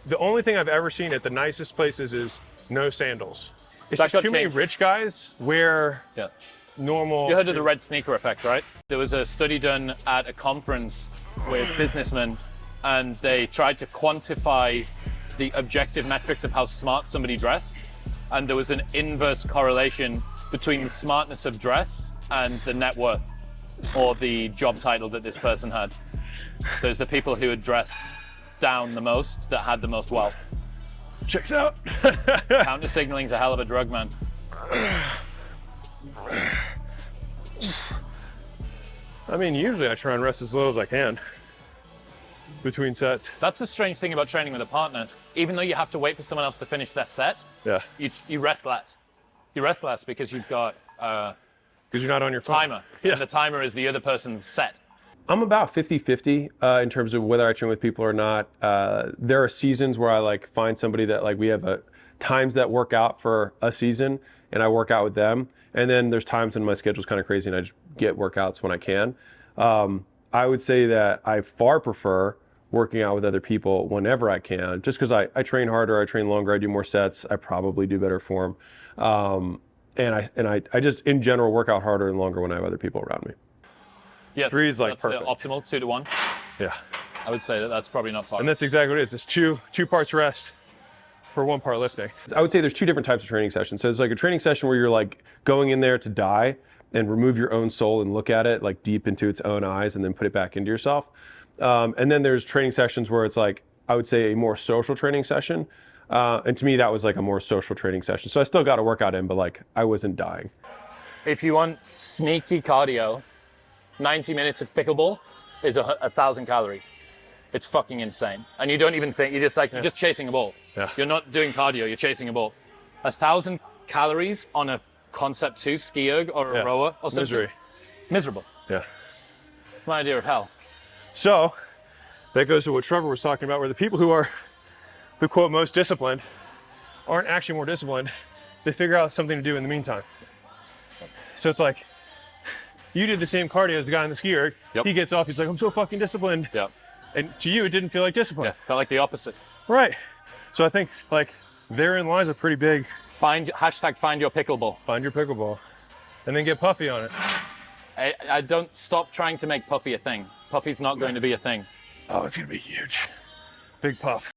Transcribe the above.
The only thing I've ever seen at the nicest places is no sandals. It's That just got too many changed. rich guys wear Yeah. normal. You heard of the red sneaker effect, right? There was a study done at a conference with businessmen, and they tried to quantify the objective metrics of how smart somebody dressed. And there was an inverse correlation between the smartness of dress and the net worth or the job title that this person had. So it's the people who had dressed down the most that had the most wealth. Checks out. Counter signaling's a hell of a drug, man. I mean, usually I try and rest as low as I can between sets. That's a strange thing about training with a partner. Even though you have to wait for someone else to finish their set, Yeah. you rest less. You rest less because you've got Because you're not on your phone. timer. Yeah. And the timer is the other person's set. I'm about 50-50 in terms of whether I train with people or not. There are seasons where I like find somebody that like we have times that work out for a season and I work out with them. And then there's times when my schedule's kind of crazy and I just get workouts when I can. I would say that I far prefer working out with other people whenever I can, just because I train harder, I train longer, I do more sets, I probably do better form. And I just in general work out harder and longer when I have other people around me. Yes, 3 is like that's perfect. the optimal 2-to-1. Yeah. I would say that that's probably not far. And that's exactly what it is. It's two parts rest for 1 part lifting. I would say there's 2 different types of training sessions. So it's like a training session where you're like going in there to die and remove your own soul and look at it like deep into its own eyes and then put it back into yourself. And then there's training sessions where it's like, I would say a more social training session. And to me, that was like a more social training session. So I still got a workout in, but like I wasn't dying. If you want sneaky cardio, 90 minutes of pickleball is 1,000 calories. It's fucking insane. And you don't even think, you're just like, you're just chasing a ball. Yeah. You're not doing cardio, you're chasing a ball. 1,000 calories on a Concept 2 ski erg or a rower or something. Misery. Miserable. Yeah. My idea of hell. So that goes to what Trevor was talking about, where the people who quote most disciplined aren't actually more disciplined. They figure out something to do in the meantime. So it's like, you did the same cardio as the guy in the ski erg. Yep. He gets off, he's like, I'm so fucking disciplined. Yeah. And to you, it didn't feel like discipline. Yeah. Felt like the opposite. Right. So I think like therein lies a pretty big Find your pickleball. find your pickleball and then get puffy on it. I don't stop trying to make puffy a thing. Puffy's not going to be a thing. Oh, it's gonna be huge. Big puff.